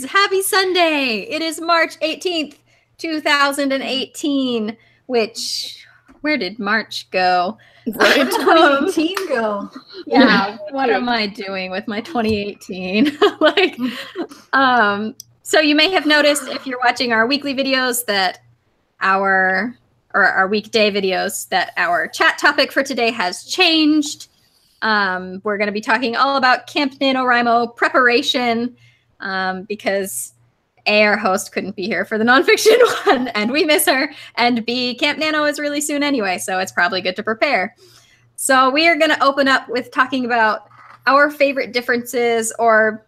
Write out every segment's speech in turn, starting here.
Happy Sunday! It is March 18th, 2018, which, where did March go? Right. 2018 go. Yeah, what am I doing with my 2018? So you may have noticed if you're watching our weekly videos that our weekday videos that our chat topic for today has changed. We're going to be talking all about Camp NaNoWriMo preparation because A, our host couldn't be here for the nonfiction one, and we miss her, and B, Camp Nano is really soon anyway, so it's probably good to prepare. So we are going to open up with talking about our favorite differences, or,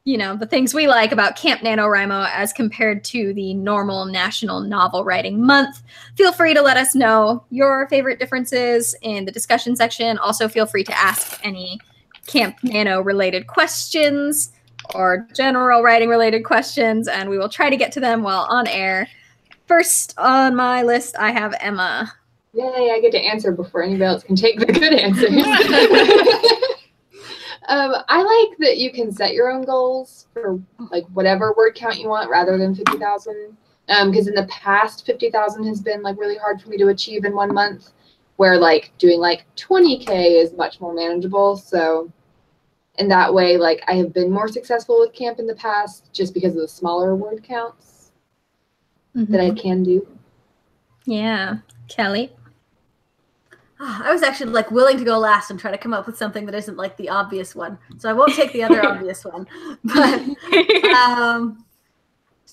you know, the things we like about Camp NaNoWriMo as compared to the normal National Novel Writing Month. Feel free to let us know your favorite differences in the discussion section. Also, feel free to ask any Camp Nano related questions or general writing related questions, and we will try to get to them while on air. First on my list, I have Emma. Yay, I get to answer before anybody else can take the good answers. I like that you can set your own goals for like whatever word count you want rather than 50,000. Because in the past, 50,000 has been like really hard for me to achieve in 1 month, where like doing like 20K is much more manageable. So in that way, like I have been more successful with camp in the past just because of the smaller word counts that I can do. Yeah. Kelly? I was actually like willing to go last and try to come up with something that isn't like the obvious one. So I won't take the other obvious one. But it's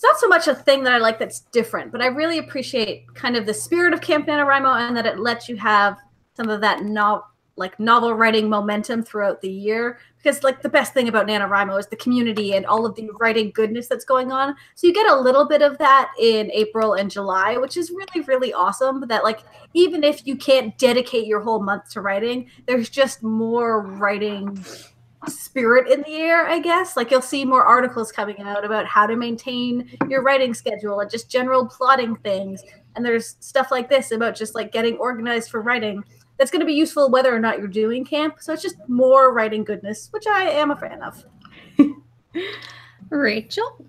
not so much a thing that I like that's different, but I really appreciate kind of the spirit of Camp NaNoWriMo and that it lets you have some of that novel writing momentum throughout the year. Because like the best thing about NaNoWriMo is the community and all of the writing goodness that's going on. So you get a little bit of that in April and July, which is really, really awesome. That like even if you can't dedicate your whole month to writing, there's just more writing spirit in the air, I guess. Like you'll see more articles coming out about how to maintain your writing schedule and just general plotting things. And there's stuff like this about just like getting organized for writing. That's going to be useful whether or not you're doing camp. So it's just more writing goodness, which I am a fan of. Rachel?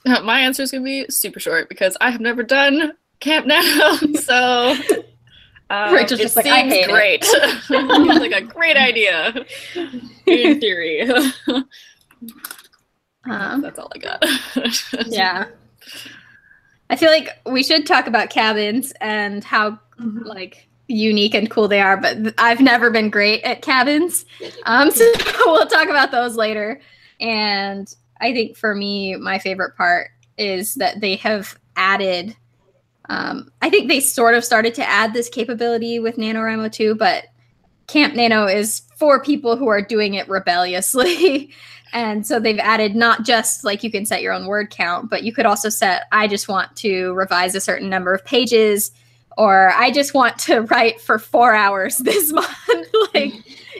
My answer is going to be super short because I have never done Camp Nano. So Rachel's just like, I hate great. It seems like a great idea in theory. That's all I got. Yeah. I feel like we should talk about cabins and how like unique and cool they are, but I've never been great at cabins. So we'll talk about those later. And I think for me, my favorite part is that they have added, I think they sort of started to add this capability with NaNoWriMo too, but Camp Nano is for people who are doing it rebelliously. And so they've added not just like you can set your own word count, but you could also set, I just want to revise a certain number of pages, or I just want to write for 4 hours this month. Like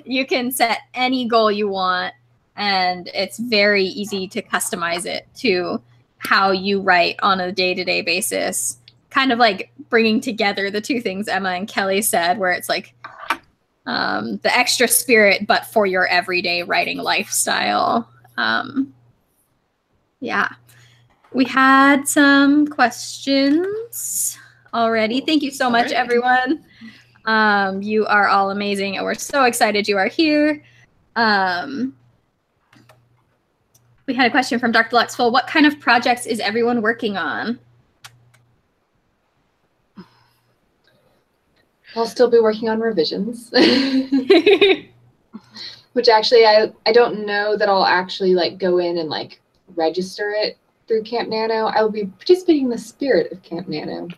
you can set any goal you want, and it's very easy to customize it to how you write on a day-to-day basis. Kind of like bringing together the two things Emma and Kelly said, where it's like the extra spirit, but for your everyday writing lifestyle. Yeah. We had some questions already. Thank you so much, everyone. You are all amazing, and we're so excited you are here. We had a question from Dr. Luxful. What kind of projects is everyone working on? I'll still be working on revisions. Which actually I don't know that I'll actually like go in and like register it through Camp Nano. I will be participating in the spirit of Camp Nano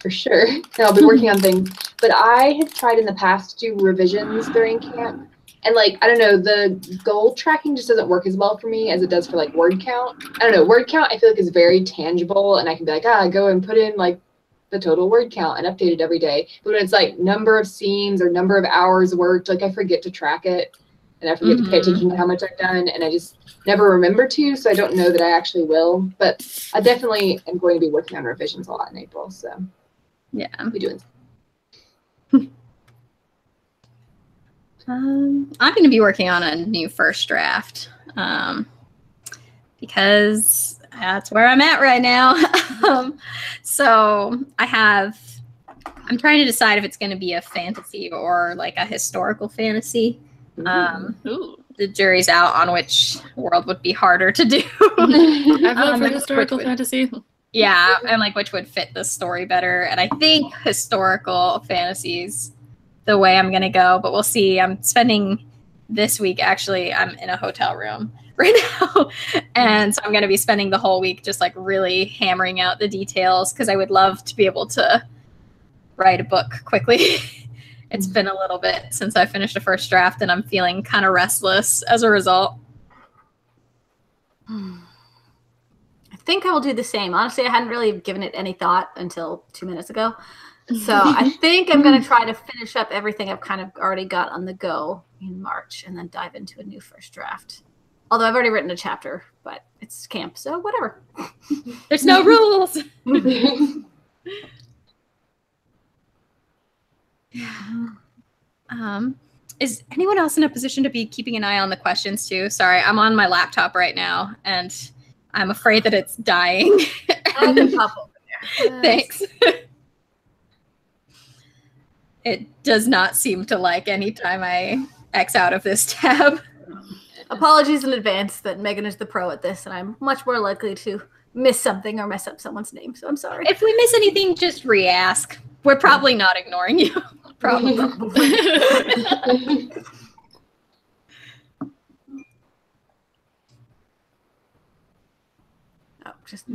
for sure. And I'll be working on things. But I have tried in the past to do revisions during camp. And like, I don't know, the goal tracking just doesn't work as well for me as it does for like word count. I don't know, word count I feel like is very tangible, and I can be like, go and put in like the total word count and update it every day. But when it's like number of scenes or number of hours worked, like I forget to track it. And I forget to pay attention to how much I've done, and I just never remember to, so I don't know that I actually will. But I definitely am going to be working on revisions a lot in April, so yeah, I'll be doing I'm going to be working on a new first draft because That's where I'm at right now. So I'm trying to decide if it's going to be a fantasy or like a historical fantasy. Ooh. The jury's out on which world would be harder to do. I vote for historical fantasy. Yeah, and like which would fit the story better. And I think historical fantasies the way I'm gonna go, but we'll see. I'm spending this week, actually, I'm in a hotel room right now. And so I'm gonna be spending the whole week just like really hammering out the details because I would love to be able to write a book quickly. It's been a little bit since I finished a first draft and I'm feeling kind of restless as a result. I think I will do the same. Honestly, I hadn't really given it any thought until 2 minutes ago. So I think I'm going to try to finish up everything I've kind of already got on the go in March and then dive into a new first draft. Although I've already written a chapter, but it's camp, so whatever. There's no rules. Is anyone else in a position to be keeping an eye on the questions too? Sorry, I'm on my laptop right now and I'm afraid that it's dying. I can pop over there. Thanks. It does not seem to like any time I X out of this tab. Apologies in advance that Megan is the pro at this and I'm much more likely to miss something or mess up someone's name, so I'm sorry. If we miss anything, just re-ask. We're probably not ignoring you. Probably. I'm just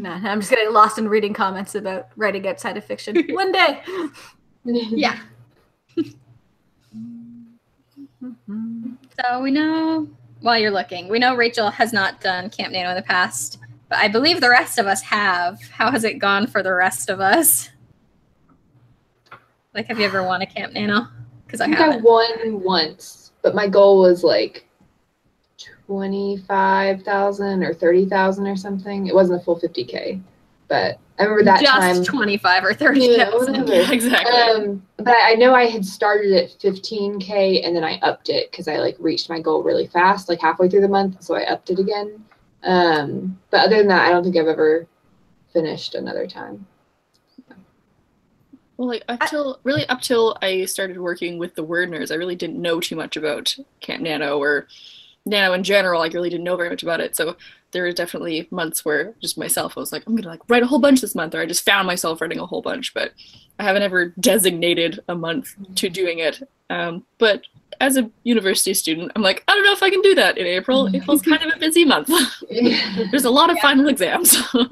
getting lost in reading comments about writing outside of fiction. One day. Yeah. So we know, while you're looking, we know Rachel has not done Camp Nano in the past, but I believe the rest of us have. How has it gone for the rest of us? Like, have you ever won a Camp Nano? Because I haven't. I won once, but my goal was like 25,000 or 30,000 or something. It wasn't a full 50K, but I remember that time. Just 25 or 30,000. Yeah, exactly. But I know I had started at 15K and then I upped it because I like reached my goal really fast, like halfway through the month, so I upped it again. But other than that, I don't think I've ever finished another time. Well, like up till I started working with the WordNerds, I really didn't know too much about Camp Nano or Nano in general. I really didn't know very much about it. So there were definitely months where just myself, I was like, I'm gonna like write a whole bunch this month, or I just found myself writing a whole bunch. But I haven't ever designated a month to doing it. But as a university student, I'm like, I don't know if I can do that in April. April's kind of a busy month. There's a lot of final exams. So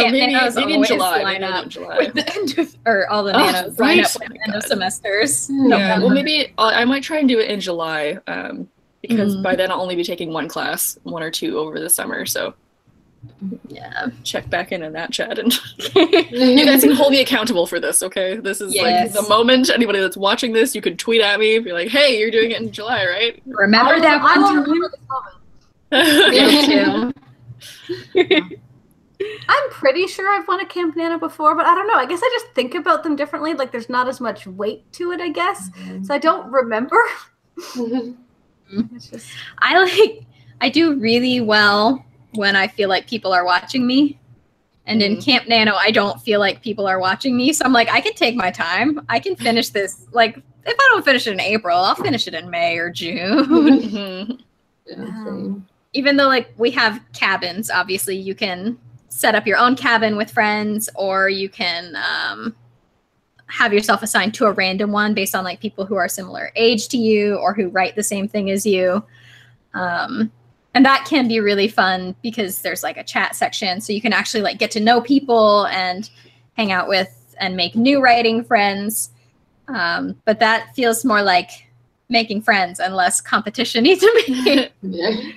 maybe in July. Line up with the end of, or all the nanos line up with the end of semesters. Yeah, well, maybe I might try and do it in July because by then I'll only be taking one class, one or two over the summer. So yeah, check back in that chat, and you guys can hold me accountable for this. Okay, this is like the moment. Anybody that's watching this, you could tweet at me, be like, "Hey, you're doing it in July, right?" Remember that one time. I'm pretty sure I've won a Camp Nano before, but I don't know. I guess I just think about them differently. Like there's not as much weight to it, I guess. So I don't remember. It's just... I do really well when I feel like people are watching me. And in Camp Nano, I don't feel like people are watching me. So I'm like, I can take my time. I can finish this. Like, if I don't finish it in April, I'll finish it in May or June. Even though, like, we have cabins, obviously, you can set up your own cabin with friends, or you can have yourself assigned to a random one based on, like, people who are similar age to you or who write the same thing as you. And that can be really fun because there's like a chat section, so you can actually like get to know people and hang out with and make new writing friends. But that feels more like making friends and less competition-y to me.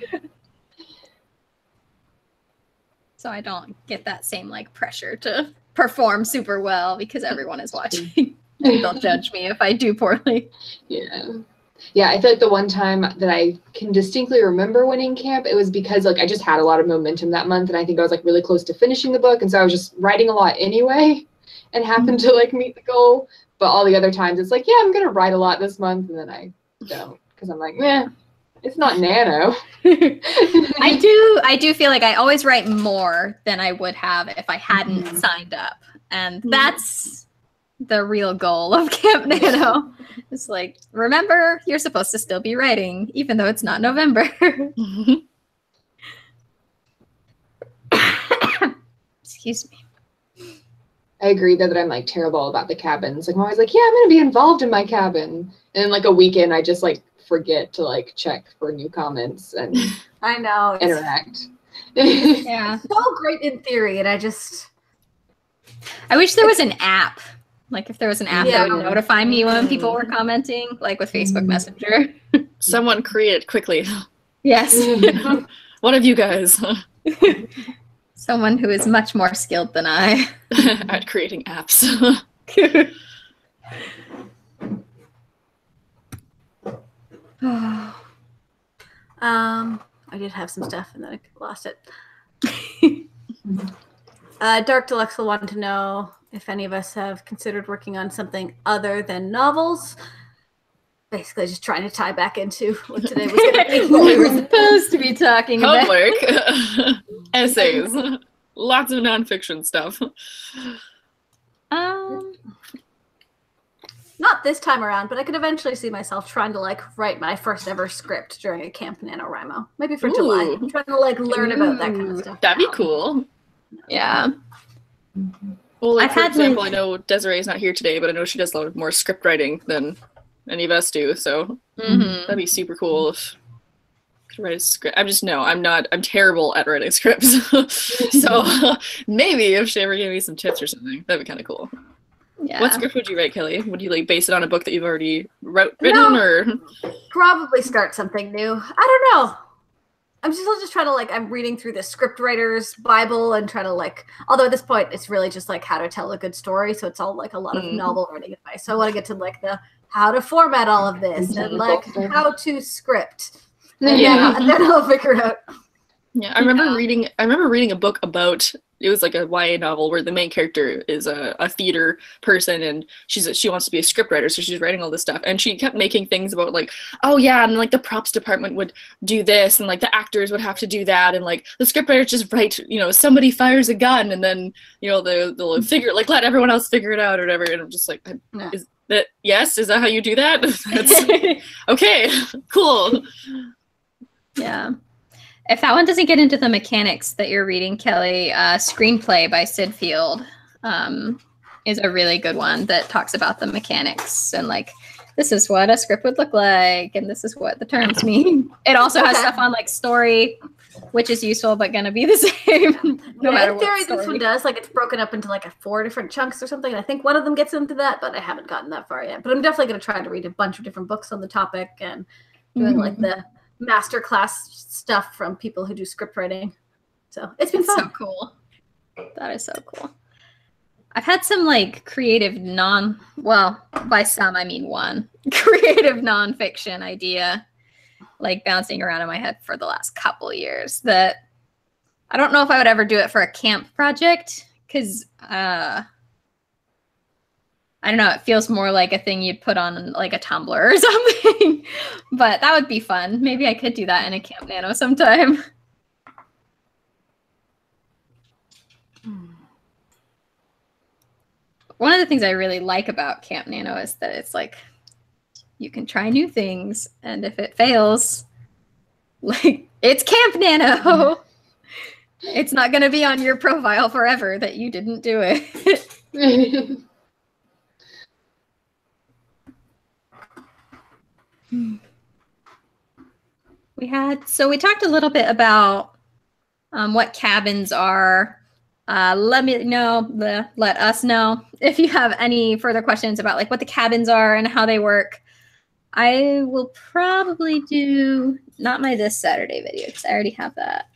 So I don't get that same like pressure to perform super well because everyone is watching. They'll judge me if I do poorly. Yeah, I feel like the one time that I can distinctly remember winning camp, it was because like I just had a lot of momentum that month, and I think I was like really close to finishing the book, and so I was just writing a lot anyway, and happened to like meet the goal. But all the other times, it's like, yeah, I'm gonna write a lot this month, and then I don't because I'm like, It's not Nano. I do feel like I always write more than I would have if I hadn't signed up. And that's the real goal of Camp Nano. It's like, remember, you're supposed to still be writing, even though it's not November. Excuse me. I agree that I'm like terrible about the cabins. Like I'm always like, yeah, I'm gonna be involved in my cabin. And then like a weekend I just like forget to like check for new comments and I know. interact. Yeah. So great in theory, and I wish there was an app. Like if there was an app Yeah. that would notify me when people were commenting, like with Facebook Messenger. Someone create it quickly. Yes. One of you guys Someone who is much more skilled than I. at creating apps. I did have some stuff and then I lost it. Dark Deluxe will want to know if any of us have considered working on something other than novels. Basically, just trying to tie back into what today was going to be. What we were supposed to be talking about. Homework, essays, lots of nonfiction stuff. Not this time around, but I could eventually see myself trying to like write my first ever script during a Camp NaNoWriMo. Maybe for July. I'm trying to like learn about that kind of stuff. That'd be now. cool. Yeah. Well, like, I've for had example, like- I know Desiree's not here today, but I know she does a lot more script writing than any of us do. So that'd be super cool if I could write a script. I'm terrible at writing scripts. So maybe if she ever gave me some tips or something, that'd be kind of cool. Yeah. What script would you write, Kelly? Would you like base it on a book that you've already written, or? Probably start something new. I don't know. I'm still just trying to like, I'm reading through the script writer's Bible and trying to like, although at this point it's really just like how to tell a good story. So it's all like a lot of novel writing advice. So I want to get to like the how to format all of this and like how to script. And then I'll figure out. Yeah, I remember reading a book about, it was like a YA novel where the main character is a theater person and she wants to be a scriptwriter, so she's writing all this stuff, and she kept making things about like, oh yeah, and like the props department would do this and like the actors would have to do that, and like the scriptwriters just write, somebody fires a gun and then they'll figure, like, let everyone else figure it out or whatever, and I'm just like, is that how you do that? That's okay, cool. Yeah. If that one doesn't get into the mechanics that you're reading, Kelly, Screenplay by Sid Field is a really good one that talks about the mechanics and like, this is what a script would look like and this is what the terms mean. It also has stuff on like story, which is useful but gonna be the same no matter what. In theory, this one does, like, it's broken up into like 4 different chunks or something. And I think one of them gets into that, but I haven't gotten that far yet. But I'm definitely gonna try to read a bunch of different books on the topic and doing like the masterclass stuff from people who do script writing. So it's been fun. So cool. That is so cool. I've had some like creative by some I mean one creative nonfiction idea like bouncing around in my head for the last couple years that I don't know if I would ever do it for a camp project because I don't know, it feels more like a thing you'd put on like a Tumblr or something. But that would be fun. Maybe I could do that in a Camp Nano sometime. One of the things I really like about Camp Nano is that it's like you can try new things, and if it fails, like, it's Camp Nano. It's not going to be on your profile forever that you didn't do it. We talked a little bit about what cabins are. Let us know if you have any further questions about like what the cabins are and how they work. I will probably do not my this Saturday video because I already have that.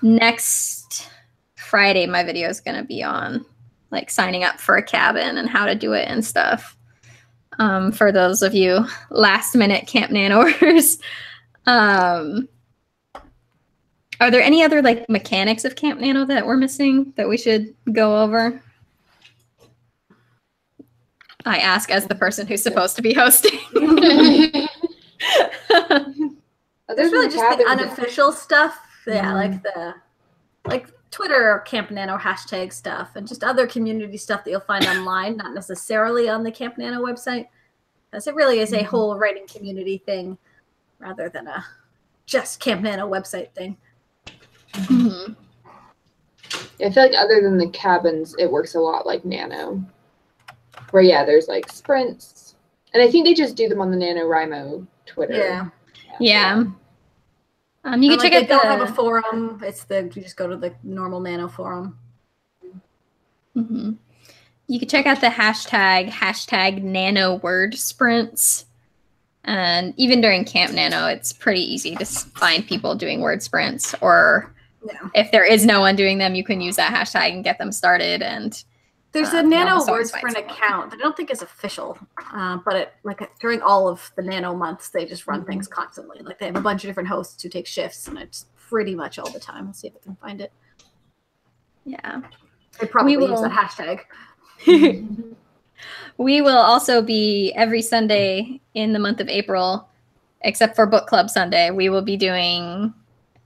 Next Friday, my video is going to be on like signing up for a cabin and how to do it and stuff. For those of you last minute Camp Nanoers. Are there any other like mechanics of Camp Nano that we're missing that we should go over? I ask as the person who's supposed to be hosting. There's really just the cabins, unofficial stuff. Yeah, like Twitter or Camp Nano hashtag stuff and just other community stuff that you'll find online, not necessarily on the Camp Nano website. Because it really is a whole writing community thing rather than a just Camp Nano website thing. Mm-hmm. I feel like other than the cabins, it works a lot like Nano. Where, yeah, there's like sprints. And I think they just do them on the NaNoWriMo Twitter. Yeah. You can check out they don't have a forum. You just go to the normal Nano forum. Mm-hmm. You can check out the hashtag Nano word sprints. And even during Camp Nano, it's pretty easy to find people doing word sprints. Or if there is no one doing them, you can use that hashtag and get them started. And there's a Nano word sprint account that I don't think is official, but during all of the Nano months, they just run things constantly. Like they have a bunch of different hosts who take shifts, and it's pretty much all the time. Let's see if I can find it. Yeah, they probably use that hashtag. We will also be every Sunday in the month of April, except for Book Club Sunday. We will be doing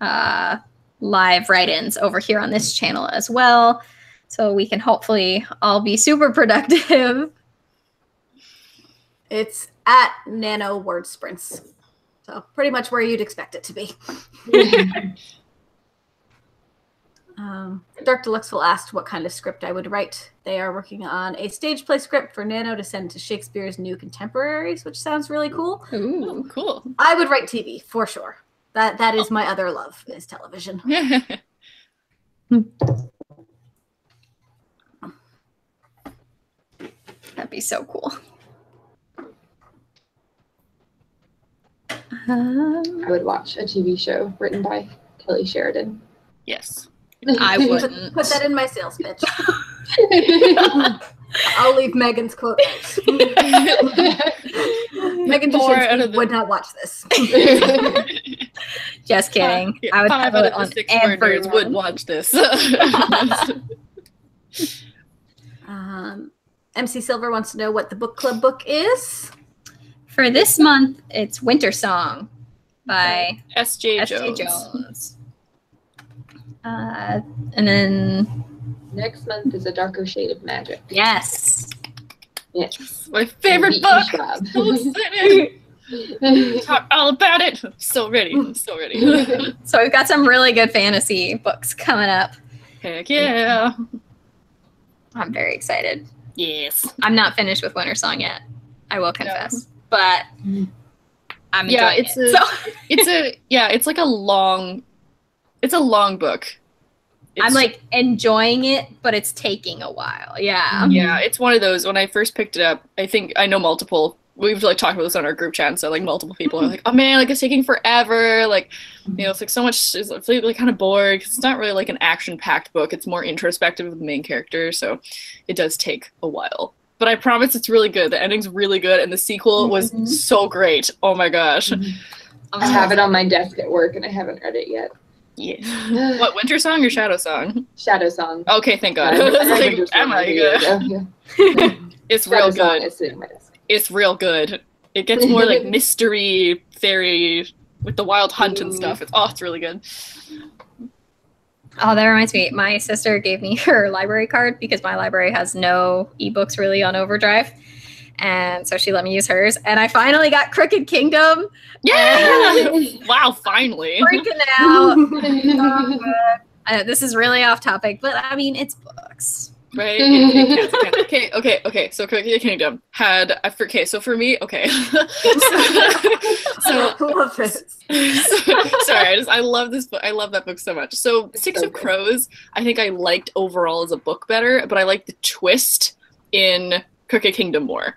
live write-ins over here on this channel as well. So we can hopefully all be super productive. It's at Nano Word Sprints. So pretty much where you'd expect it to be. Dark Deluxeville asked what kind of script I would write. They are working on a stage play script for Nano to send to Shakespeare's New Contemporaries, which sounds really cool. Ooh, cool. I would write TV, for sure. That is my other love, is television. That'd be so cool. I would watch a TV show written by Kelly Sheridan. Yes. I wouldn't. Put that in my sales pitch. I'll leave Megan's quote notes. Megan Jashinsky would not watch this. Just kidding. I would 5 out of the 6 WordNerds would watch this. MC Silver wants to know what the book club book is. For this month, it's Winter Song by S.J. Jones. And then next month is A Darker Shade of Magic. Yes. Yes. My favorite book. So excited. Talk all about it. I'm so ready. So we've got some really good fantasy books coming up. Heck yeah. I'm very excited. Yes. I'm not finished with Winter Song yet. I will confess. But I'm enjoying it's like a long book. I'm like enjoying it, but it's taking a while. Yeah. Yeah, it's one of those. When I first picked it up, I think I know multiple. We've like talked about this on our group chat, so like multiple people are like, "Oh man, like it's taking forever." Like, you know, it's like so much. It's like kind of bored because it's not really like an action-packed book. It's more introspective of the main character, so it does take a while. But I promise it's really good. The ending's really good, and the sequel was so great. Oh my gosh. I have it on my desk at work, and I haven't read it yet. Yeah. What, Winter Song or Shadow Song? Shadow Song. Okay, thank God. It's real good. It's sitting on my desk. It's real good. It gets more like mystery, fairy, with the wild hunt and stuff. It's really good. Oh, that reminds me. My sister gave me her library card because my library has no ebooks really on Overdrive. And so she let me use hers. And I finally got Crooked Kingdom. Yeah! Wow, finally. Freaking out. I know this is really off topic, but I mean, it's books. Right? Okay. So Crooked Kingdom had, so for me, okay. I love this. Sorry, I love this book. I love that book so much. So Six of Crows, I think I liked overall as a book better, but I like the twist in Crooked Kingdom more.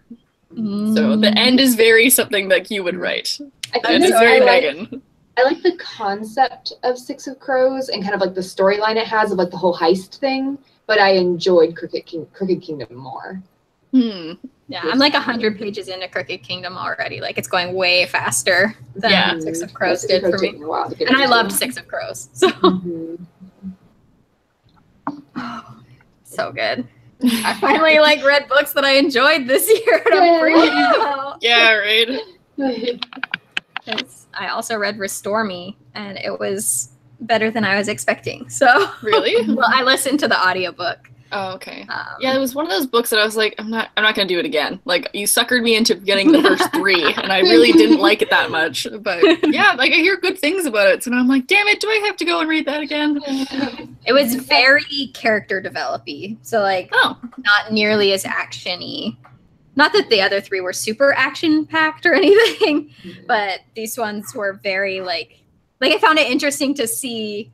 So the end is very something that you would write. It's very Megan. I like the concept of Six of Crows and kind of like the storyline it has of like the whole heist thing, but I enjoyed Crooked Kingdom more. Yeah, I'm like 100 pages into Crooked Kingdom already. Like it's going way faster than Six of Crows did for me. And I loved Six of Crows. So, so good. I finally like read books that I enjoyed this year. And I'm freaking out. Yeah, right. because I also read Restore Me, and it was better than I was expecting. So Really? well, I listened to the audiobook. Oh, okay. Yeah, it was one of those books that I was like, I'm not gonna do it again. Like, you suckered me into getting the first 3, and I really didn't like it that much. But yeah, like I hear good things about it, so now I'm like, damn it, do I have to go and read that again? It was very character developy, so like not nearly as action-y. Not that the other 3 were super action-packed or anything, but these ones were very like I found it interesting to see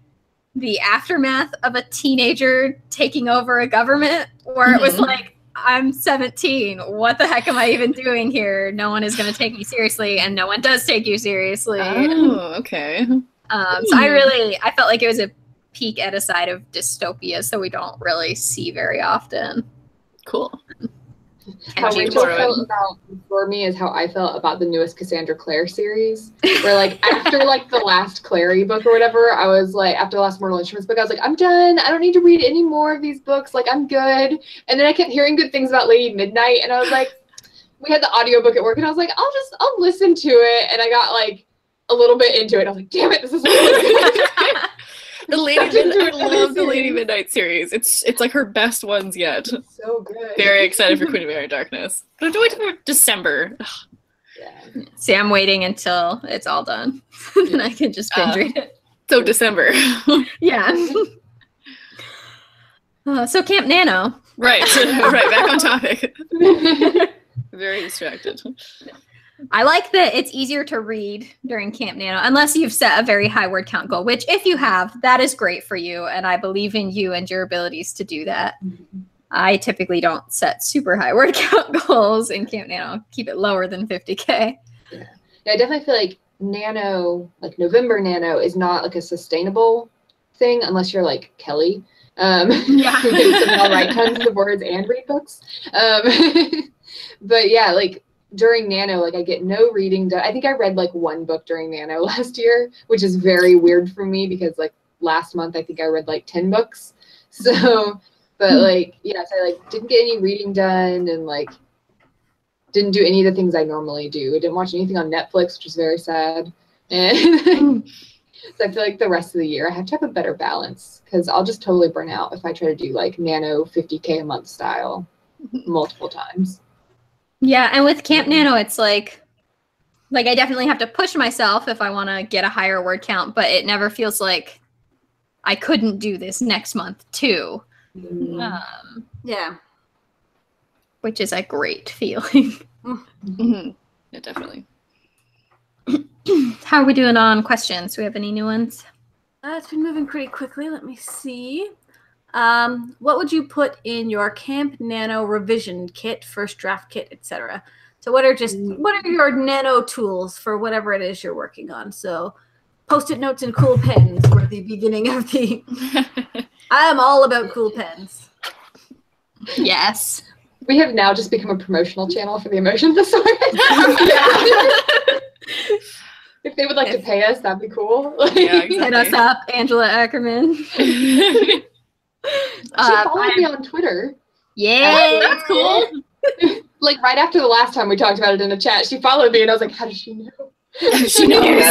the aftermath of a teenager taking over a government, where it was like, I'm 17. What the heck am I even doing here? No one is going to take me seriously, and no one does take you seriously. Oh, okay. So I felt like it was a peek at a side of dystopia, so we don't really see very often. Cool. How Rachel felt about For Me is how I felt about the newest Cassandra Clare series. Where like after like the last Clary book or whatever, I was like, after the last Mortal Instruments book, I was like, I'm done. I don't need to read any more of these books. Like, I'm good. And then I kept hearing good things about Lady Midnight, and I was like, we had the audiobook at work, and I was like, I'll listen to it. And I got like a little bit into it. I was like, damn it, this is The Lady Midnight, I love the Lady Midnight series. It's like her best ones yet. It's so good. Very excited for Queen of Mary Darkness. But I'm waiting for December. Yeah. See, I'm waiting until it's all done. Then I can just binge read it. So December. Yeah. So Camp Nano. Right. Right. Back on topic. Very distracted. I like that it's easier to read during Camp Nano, unless you've set a very high word count goal, which if you have, that is great for you. And I believe in you and your abilities to do that. I typically don't set super high word count goals in Camp Nano. Keep it lower than 50K. Yeah, I definitely feel like Nano, like November Nano, is not like a sustainable thing unless you're like Kelly. Yeah. Who can somehow write tons of words and read books. But yeah, like during Nano, like I get no reading done. I think I read like 1 book during Nano last year, which is very weird for me because like last month I think I read like 10 books. So, but like, yes, I like didn't get any reading done and like didn't do any of the things I normally do. I didn't watch anything on Netflix, which is very sad. And so I feel like the rest of the year I have to have a better balance because I'll just totally burn out if I try to do like Nano 50K a month style multiple times. Yeah, and with Camp Nano, it's like I definitely have to push myself if I want to get a higher word count, but it never feels like I couldn't do this next month too. Yeah. Which is a great feeling. Mm-hmm. Yeah, definitely. How are we doing on questions? Do we have any new ones? It's been moving pretty quickly. Let me see. What would you put in your Camp Nano revision kit, first draft kit, etc.? So what are your Nano tools for whatever it is you're working on? So Post-it notes and cool pens were the beginning of the... I am all about cool pens. Yes. We have now just become a promotional channel for the Emotion Thesaurus. If they would like to pay us, that'd be cool. Yeah, exactly. Hit us up, Angela Ackerman. She followed me on Twitter. Yeah, that's cool. Like right after the last time we talked about it in a chat, she followed me and I was like, how does she know? She knows.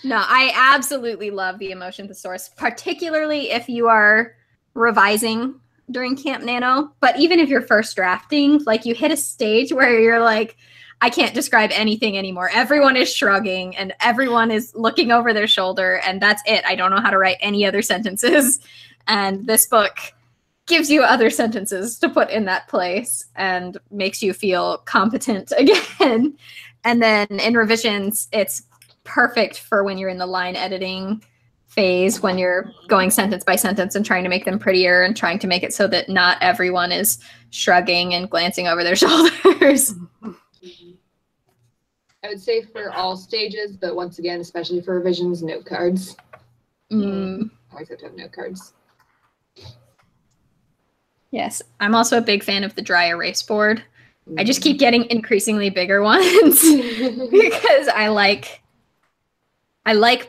No, I absolutely love the Emotion Thesaurus, particularly if you are revising during Camp Nano. But even if you're first drafting, like you hit a stage where you're like, I can't describe anything anymore. Everyone is shrugging and everyone is looking over their shoulder and that's it. I don't know how to write any other sentences. And this book gives you other sentences to put in that place and makes you feel competent again. And then in revisions, it's perfect for when you're in the line editing phase, when you're going sentence by sentence and trying to make them prettier and trying to make it so that not everyone is shrugging and glancing over their shoulders. I would say for all stages, but once again, especially for revisions, note cards. Always have to have note cards. Yes, I'm also a big fan of the dry erase board. I just keep getting increasingly bigger ones because I like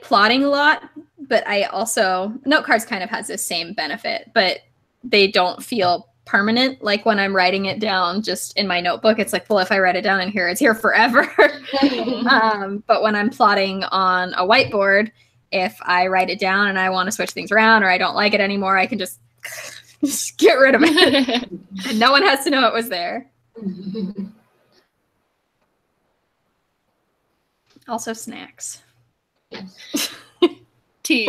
plotting a lot, but I also, note cards kind of has the same benefit, but they don't feel permanent. Like when I'm writing it down just in my notebook, it's like, well, if I write it down in here, it's here forever. But when I'm plotting on a whiteboard, if I write it down and I want to switch things around or I don't like it anymore, I can just get rid of it. And no one has to know it was there. Also snacks. Yes. Tea.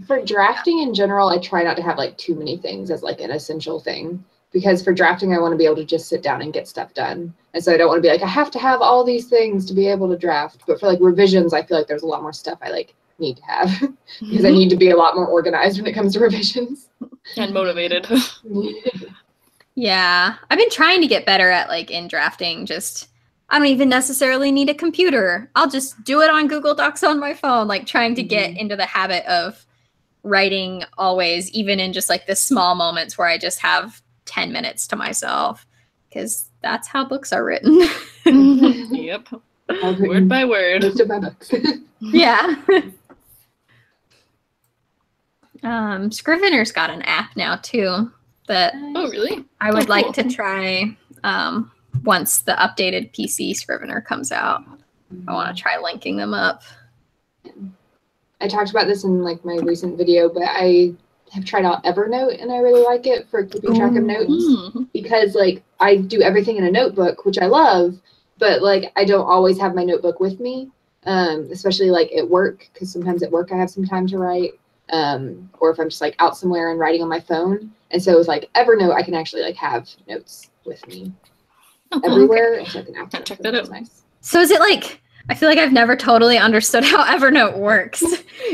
For drafting in general, I try not to have like too many things as like an essential thing, because for drafting, I want to be able to just sit down and get stuff done. And so I don't want to be like, I have to have all these things to be able to draft. But for like revisions, I feel like there's a lot more stuff I like need to have because I need to be a lot more organized when it comes to revisions. And motivated. Yeah. I've been trying to get better at like in drafting, just I don't even necessarily need a computer. I'll just do it on Google Docs on my phone, like trying to get into the habit of writing always, even in just like the small moments where I just have 10 minutes to myself, because that's how books are written. Yep. Word by word. Most of my books. Yeah. Scrivener's got an app now too that Oh, really? I would cool. like to try once the updated PC Scrivener comes out. I want to try linking them up. I talked about this in like my recent video, but I have tried out Evernote and I really like it for keeping track of notes because like I do everything in a notebook, which I love, but like I don't always have my notebook with me, especially like at work, because sometimes at work I have some time to write, or if I'm just like out somewhere and writing on my phone. And so with like Evernote, I can actually like have notes with me everywhere. It's like an app. Check that out. Nice. So is it like, I feel like I've never totally understood how Evernote works.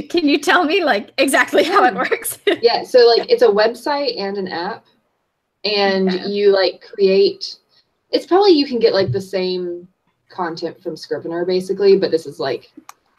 Can you tell me like exactly how it works? Yeah, so like it's a website and an app, and you like create, it's probably you can get like the same content from Scrivener basically, but this is like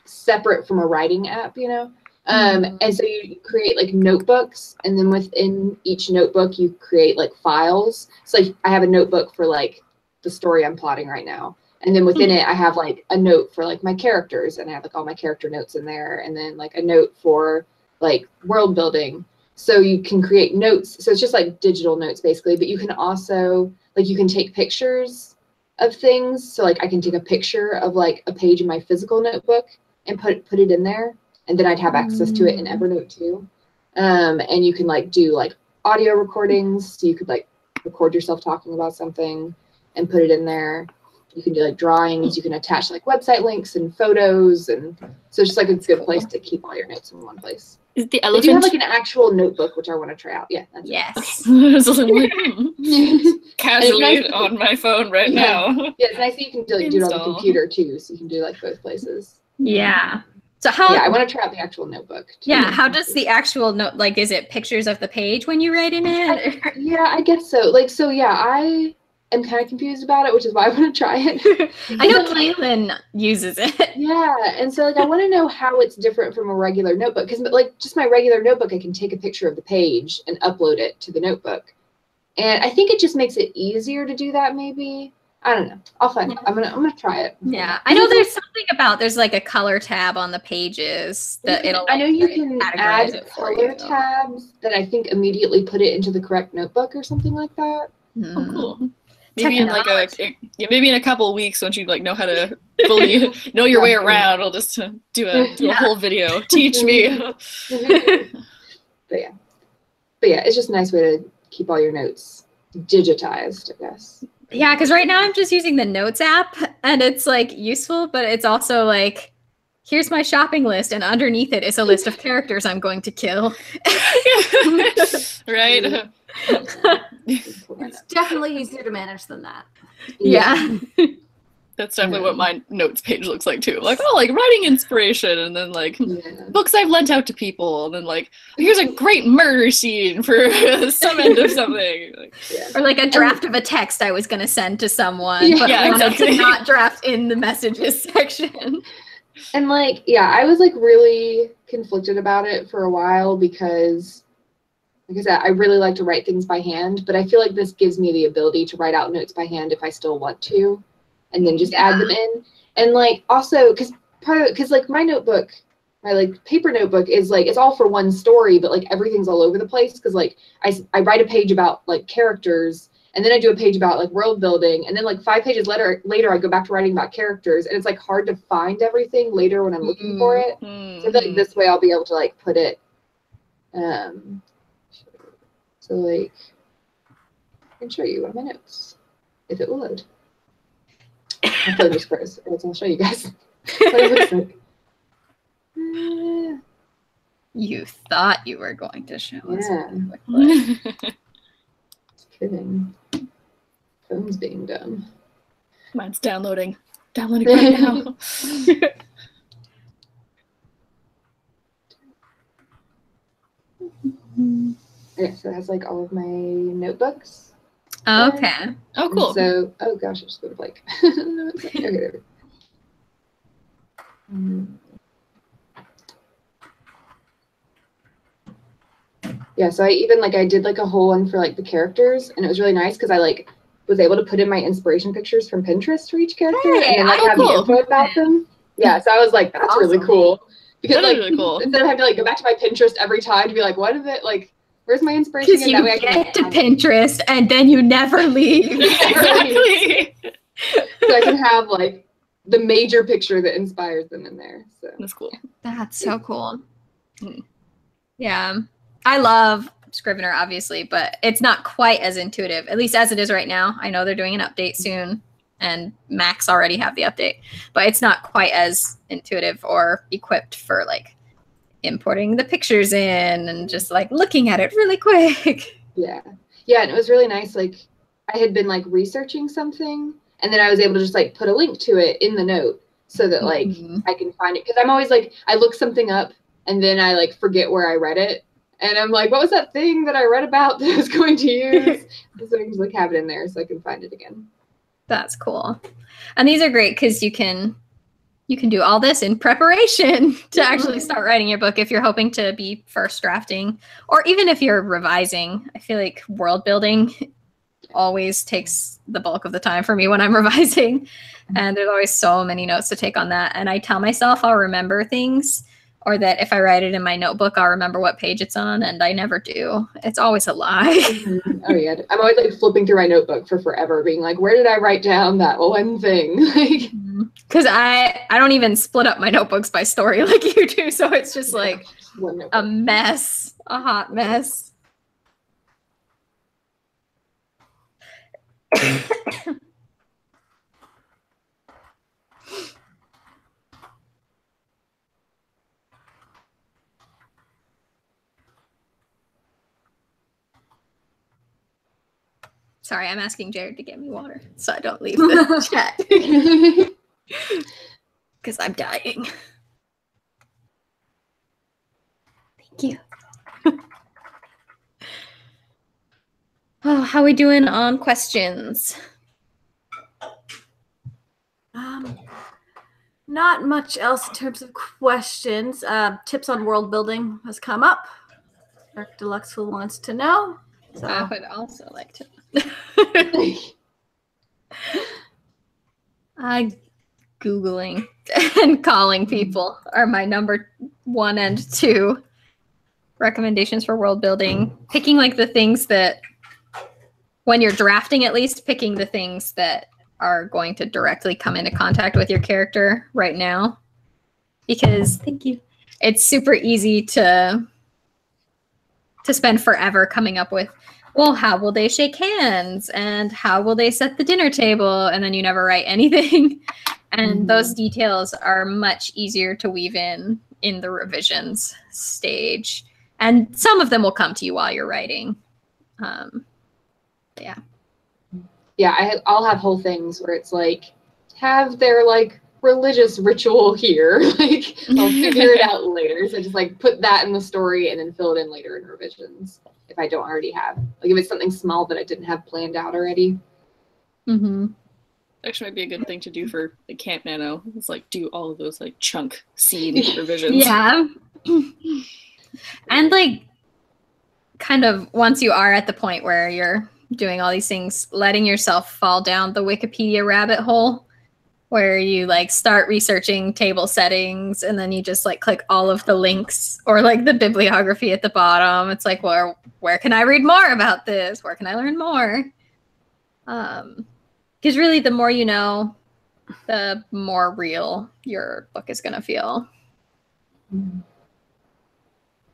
separate from a writing app, you know? And so you create like notebooks, and then within each notebook you create like files. So like I have a notebook for like the story I'm plotting right now. And then within it, I have like a note for like my characters, and I have like all my character notes in there, and then like a note for like world building. So you can create notes. So it's just like digital notes basically, but you can also like you can take pictures of things. So like I can take a picture of like a page in my physical notebook and put it in there, and then I'd have access to it in Evernote too. And you can like do like audio recordings. So you could like record yourself talking about something and put it in there. You can do like drawings, you can attach like website links and photos, and so it's just like a good place to keep all your notes in one place. Is the They elephant? do have like an actual notebook, which I want to try out. Yeah, that's Yes. Casually nice. on my phone right Yeah. now. Yeah, it's nice that you can do, like, do it on the Install. computer too, so you can do like both places. Yeah. So how? Yeah, I want to try out the actual notebook too. Yeah. How does the actual note, like, is it pictures of the page when you write in it? Yeah, I guess so. Like, so yeah, I am kind of confused about it, which is why I want to try it. I know Caitlin uses it. Yeah, and so like I want to know how it's different from a regular notebook, because like just my regular notebook, I can take a picture of the page and upload it to the notebook, and I think it just makes it easier to do that. Maybe I don't know. I'll find it. I'm gonna try it. Yeah, I know there's something about there's like a color tab on the pages that it'll. I know you can categorize add it for color you. tabs that I think immediately put it into the correct notebook or something like that. Oh, cool. Maybe in like maybe in a couple of weeks, once you like know how to fully know your way around, I'll just do a whole video. Teach me. But yeah, it's just a nice way to keep all your notes digitized, I guess. Yeah, because right now I'm just using the Notes app, and it's like useful, but it's also like, here's my shopping list, and underneath it is a list of characters I'm going to kill. Right? It's definitely easier to manage than that. Yeah. That's definitely what my notes page looks like too. Like, oh, like writing inspiration, and then like books I've lent out to people, and then like here's a great murder scene for some end of something. Like, Or like a draft of a text I was going to send to someone, but Yeah, I wanted exactly. to not draft in the messages section. And like, yeah, I was like really conflicted about it for a while because, like I said, I really like to write things by hand, but I feel like this gives me the ability to write out notes by hand if I still want to, and then just add them in. And like also, because like my notebook, my like paper notebook is like, it's all for one story, but like everything's all over the place because like I write a page about like characters, and then I do a page about like world building, and then like 5 pages later I go back to writing about characters, and it's like hard to find everything later when I'm looking for it. So I feel like this way I'll be able to like put it so like I can show you one of my notes if it will load. My phone just froze. I'll show you guys what it looks like. You thought you were going to show us. Yeah. Just kidding. Phone's being dumb. Mine's downloading. Downloading right now. Yeah, so it has like all of my notebooks. Okay. Oh, cool. And so, oh gosh, I just go to blank. Okay, there we go. Yeah, so I even like I did like a whole one for like the characters, and it was really nice because I like was able to put in my inspiration pictures from Pinterest for each character, and then like have the info about them. Yeah, so I was like, that's really cool because like really cool. instead of having to like go back to my Pinterest every time to be like, what is it like? Where's my inspiration? Because you that way get to Pinterest and then you never leave. Exactly. So I can have like the major picture that inspires them in there. So That's cool. That's so cool. Yeah. I love Scrivener, obviously, but it's not quite as intuitive, at least as it is right now. I know they're doing an update soon, and Macs already have the update, but it's not quite as intuitive or equipped for like importing the pictures in and just like looking at it really quick. Yeah. Yeah, and it was really nice. Like I had been like researching something, and then I was able to just like put a link to it in the note so that like I can find it. Because I'm always like, I look something up and then I like forget where I read it. And I'm like, what was that thing that I read about that I was going to use? So I can just like have it in there so I can find it again. That's cool. And these are great because you can do all this in preparation to actually start writing your book if you're hoping to be first drafting, or even if you're revising. I feel like world building always takes the bulk of the time for me when I'm revising, and there's always so many notes to take on that. And I tell myself I'll remember things, or that if I write it in my notebook, I'll remember what page it's on, and I never do. It's always a lie. Oh yeah, I'm always like flipping through my notebook for forever, being like, where did I write down that one thing? Like, because I don't even split up my notebooks by story like you do, so it's just like a mess, a hot mess. Sorry, I'm asking Jared to get me water so I don't leave the chat. Because I'm dying. Thank you. Oh, how are we doing on questions? Not much else in terms of questions. Tips on world building has come up. Dark Deluxe wants to know. So. I would also like to. Googling and calling people are my number 1 and 2 recommendations for world building. Picking like the things that, when you're drafting at least, picking the things that are going to directly come into contact with your character right now. Because, thank you, it's super easy to spend forever coming up with, well, how will they shake hands? And how will they set the dinner table? And then you never write anything. And those details are much easier to weave in the revisions stage. And some of them will come to you while you're writing. Yeah. Yeah, I'll have whole things where it's like, have their like religious ritual here. Like, I'll figure it out later. So just like put that in the story and then fill it in later in revisions if I don't already have. Like if it's something small that I didn't have planned out already. Actually might be a good thing to do for the Camp Nano. It's like do all of those like chunk scene revisions. Yeah. And like kind of once you are at the point where you're doing all these things, letting yourself fall down the Wikipedia rabbit hole where you like start researching table settings and then you just like click all of the links or like the bibliography at the bottom. It's like, well, where can I read more about this? Where can I learn more? Because really the more you know, the more real your book is going to feel. And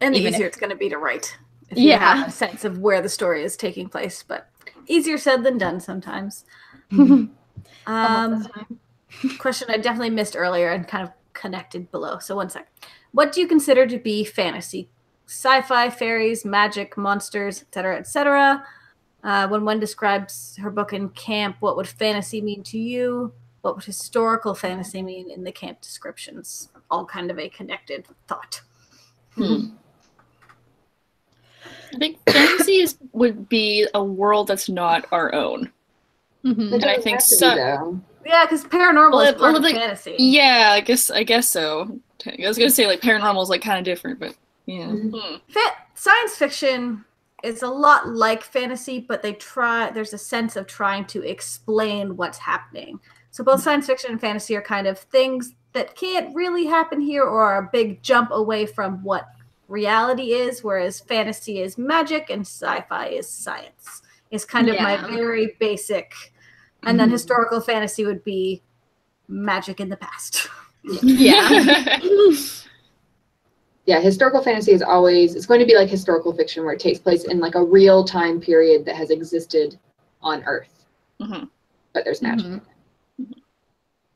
the Even easier it's going to be to write. If you have a sense of where the story is taking place, but easier said than done sometimes. Question I definitely missed earlier and kind of connected below. So one sec. What do you consider to be fantasy? Sci-fi, fairies, magic, monsters, etc., etc. When one describes her book in camp, what would fantasy mean to you? What would historical fantasy mean in the camp descriptions? All kind of a connected thought. I think fantasy would be a world that's not our own. And I think so. Yeah, because paranormal is part of like, fantasy. Yeah, I guess so. I was gonna say like paranormal is like kind of different, but yeah. Science fiction is a lot like fantasy, but there's a sense of trying to explain what's happening. So both science fiction and fantasy are kind of things that can't really happen here or are a big jump away from what reality is, whereas fantasy is magic and sci-fi is science. It's kind of my very basic. And then historical fantasy would be magic in the past. Yeah. Yeah, historical fantasy is always, it's going to be like historical fiction where it takes place in like a real time period that has existed on Earth. But there's magic.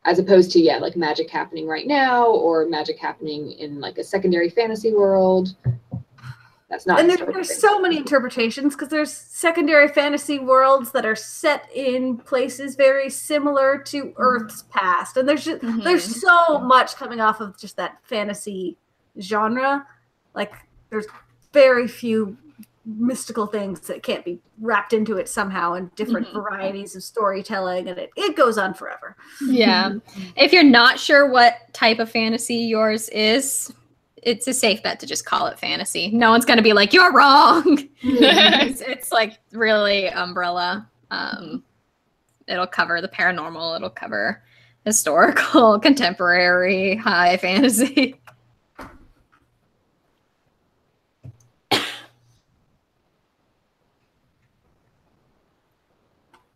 As opposed to, like magic happening right now or magic happening in like a secondary fantasy world. That's not. And there's so many interpretations because there's secondary fantasy worlds that are set in places very similar to Earth's past, and there's just, there's so much coming off of just that fantasy genre. Like there's very few mystical things that can't be wrapped into it somehow in different varieties of storytelling, and it goes on forever. Yeah. If you're not sure what type of fantasy yours is, it's a safe bet to just call it fantasy. No one's going to be like, you're wrong. It's like really umbrella. It'll cover the paranormal. It'll cover historical, contemporary, high fantasy.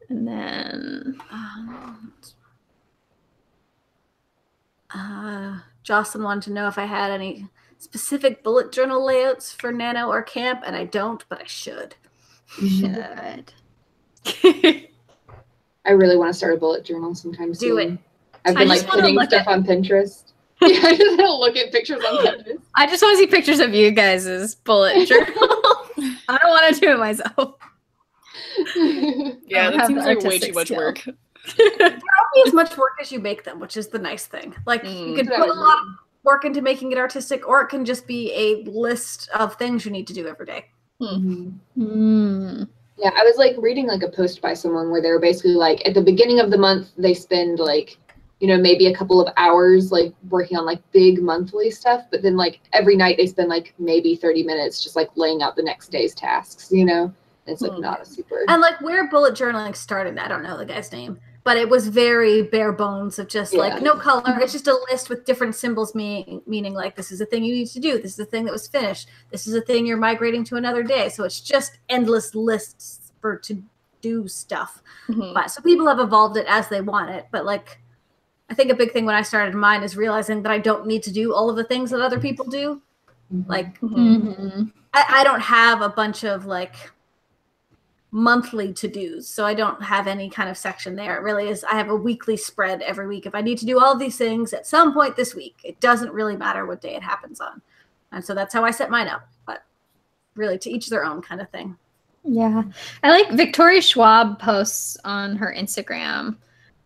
And then Jocelyn wanted to know if I had any specific bullet journal layouts for Nano or Camp, and I don't, but I should. Should. I really want to start a bullet journal sometime soon. Do it. I've been like putting stuff on Pinterest. Yeah, I just want to look at pictures on Pinterest. I just want to see pictures of you guys' bullet journal. I don't want to do it myself. Yeah, that seems like way too much work. They're only as much work as you make them, which is the nice thing. Like you can put a lot of work into making it artistic, or it can just be a list of things you need to do every day. Yeah, I was like reading like a post by someone where they were basically like at the beginning of the month they spend like, you know, maybe a couple of hours like working on like big monthly stuff, but then like every night they spend like maybe 30 minutes just like laying out the next day's tasks, you know? And it's like not a super. And like where bullet journaling started, I don't know the guy's name, but it was very bare bones of just like no color. It's just a list with different symbols meaning like this is a thing you need to do. This is a thing that was finished. This is a thing you're migrating to another day. So it's just endless lists for to do stuff. But so people have evolved it as they want it. But like, I think a big thing when I started mine is realizing that I don't need to do all of the things that other people do. Like, I don't have a bunch of like monthly to-dos, so I don't have any kind of section there. It really is, I have a weekly spread every week. If I need to do all these things at some point this week, it doesn't really matter what day it happens on. And so that's how I set mine up. But really, to each their own kind of thing. Yeah. I like Victoria Schwab posts on her Instagram.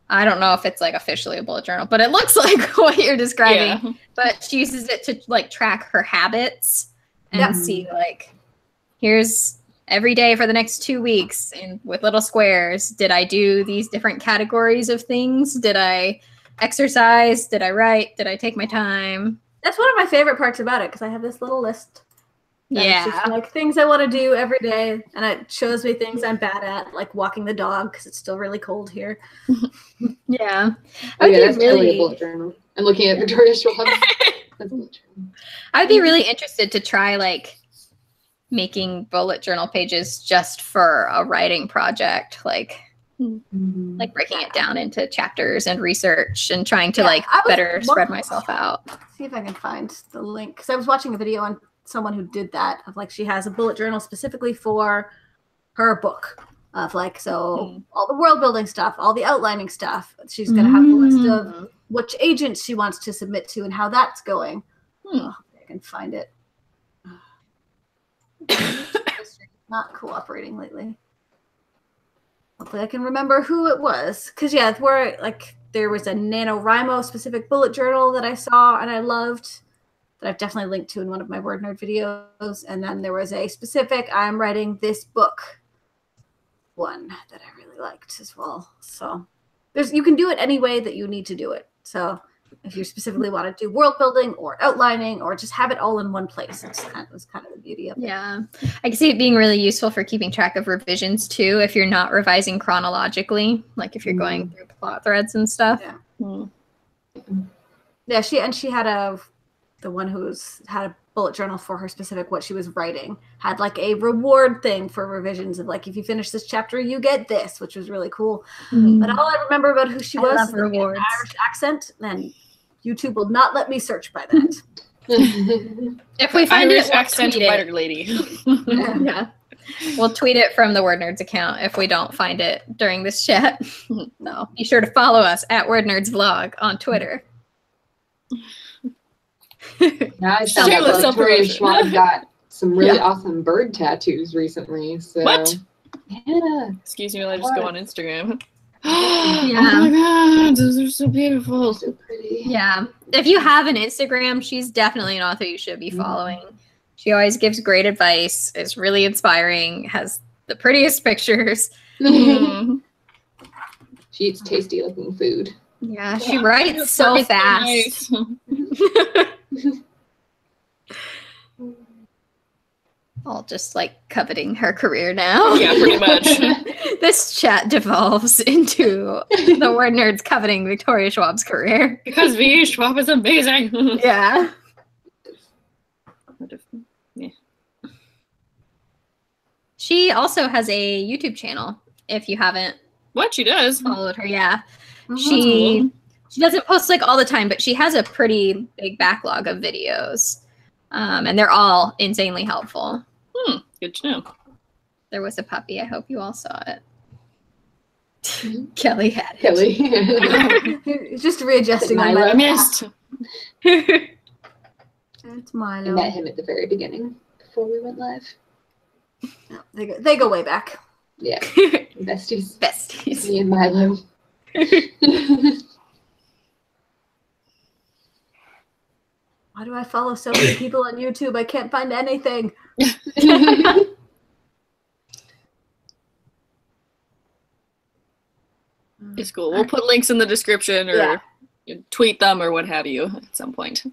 I don't know if it's like officially a bullet journal, but it looks like what you're describing. Yeah. But she uses it to like track her habits and see like, here's every day for the next 2 weeks and with little squares. Did I do these different categories of things? Did I exercise? Did I write? Did I take my time? That's one of my favorite parts about it because I have this little list It's just like things I want to do every day, and it shows me things I'm bad at, like walking the dog because it's still really cold here. Yeah. Oh yeah, that's totally a bullet journal. I'm looking at Victoria Schwab. That's a bullet journal. I'd be really interested to try like making bullet journal pages just for a writing project, like breaking it down into chapters and research and trying to better spread myself out. See if I can find the link, because I was watching a video on someone who did that, of like she has a bullet journal specifically for her book of like, so all the world building stuff, all the outlining stuff. She's going to have a list of which agents she wants to submit to and how that's going. Oh, I can find it. Not cooperating lately. Hopefully I can remember who it was. Because, yeah, where like there was a Nanowrimo specific bullet journal that I saw and I loved, that I've definitely linked to in one of my WordNerd videos. And then there was a specific I'm writing this book one that I really liked as well. So you can do it any way that you need to do it. So if you specifically want to do world building or outlining or just have it all in one place, it's kind of the beauty of it. Yeah. I can see it being really useful for keeping track of revisions too, if you're not revising chronologically, like if you're going through plot threads and stuff. Yeah. Yeah, she had the one who's had a bullet journal for her specific what she was writing, had like a reward thing for revisions of like, if you finish this chapter, you get this, which was really cool. But all I remember about who she was is an Irish accent, and YouTube will not let me search by that. If we find Irish it, accent writer lady. Yeah. We'll tweet it from the WordNerds account if we don't find it during this chat. No, be sure to follow us at WordNerds Vlog on Twitter. Now I sound like Victoria Schwab got some really awesome bird tattoos recently. So. What? Yeah. Excuse me while I just go on Instagram. Yeah. Oh my god, those are so beautiful. So pretty. Yeah. If you have an Instagram, she's definitely an author you should be following. She always gives great advice, is really inspiring, has the prettiest pictures. She eats tasty looking food. Yeah, she writes so fast. All just like coveting her career now. Yeah, pretty much. This chat devolves into the WordNerds coveting Victoria Schwab's career. Because V. Schwab is amazing. Yeah. Yeah. She also has a YouTube channel, if you haven't What she does? followed her. Yeah. She doesn't post like all the time, but she has a pretty big backlog of videos. And they're all insanely helpful. Good to know. There was a puppy. I hope you all saw it. Kelly had it. Kelly. Just readjusting on I my missed. It's Milo. I met him at the very beginning before we went live. No, they go way back. Yeah. Besties. Besties. Me and Milo. Why do I follow so many people on YouTube? I can't find anything. It's cool. We'll put links in the description or tweet them or what have you at some point.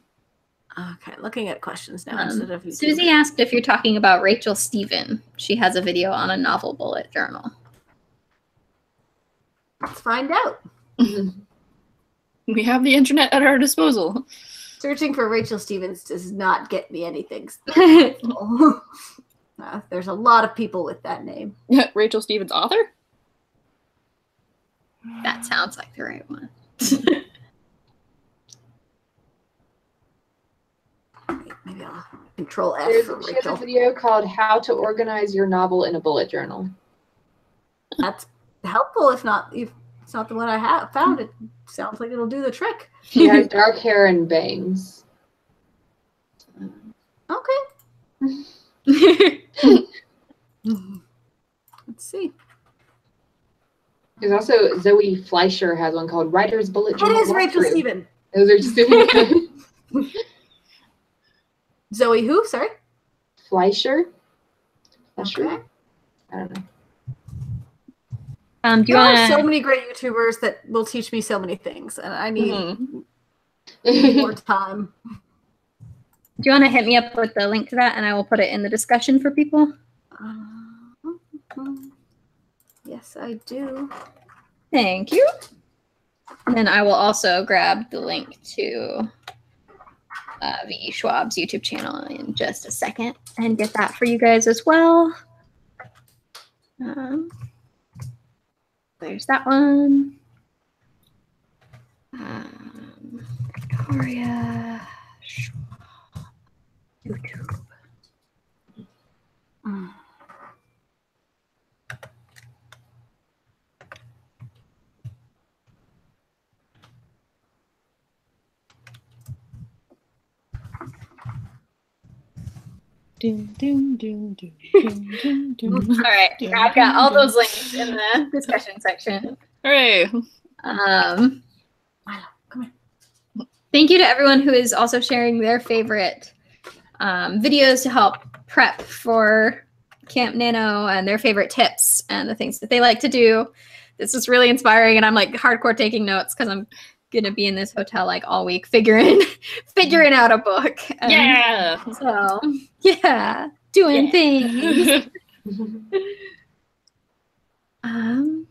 Okay, looking at questions now instead of YouTube. Susie asked if you're talking about Rachel Stephen. She has a video on a novel bullet journal. Let's find out. We have the internet at our disposal. Searching for Rachel Stevens does not get me anything. There's a lot of people with that name. Rachel Stevens, author? That sounds like the right one. Maybe I'll control F for She has a Rachel. video called How to Organize Your Novel in a Bullet Journal. That's helpful. If it's not the one I have found, it sounds like it'll do the trick. She has dark hair and bangs. Okay. Let's see. There's also Zoe Fleischer has one called Writer's Bullet Journal. It is Rachel Walkthrough. Stephen. Those are Stephen. Zoe who? Sorry? Fleischer? Fleischer? Okay. I don't know. Do you There are want so many great YouTubers that will teach me so many things, and I need more time. you want to hit me up with the link to that, and I will put it in the discussion for people? Yes, I do. Thank you. And then I will also grab the link to V. Schwab's YouTube channel in just a second and get that for you guys as well. There's that one. Victoria Schwab YouTube. All right, I've got all those links in the discussion section. Hooray! Come here. Thank you to everyone who is also sharing their favorite videos to help prep for Camp Nano and their favorite tips and the things that they like to do. This is really inspiring, and I'm like hardcore taking notes because I'm gonna be in this hotel like all week figuring out a book. And Yeah. so yeah, doing things. I'm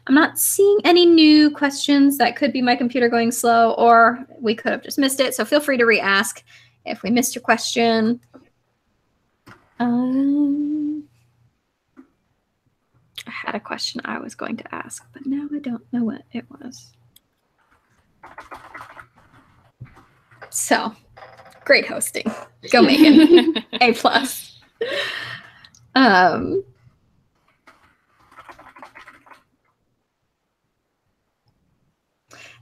not seeing any new questions. That could be my computer going slow, or we could have just missed it. So feel free to re-ask if we missed your question. I had a question I was going to ask, but now I don't know what it was. So, great hosting. Go Megan. A+.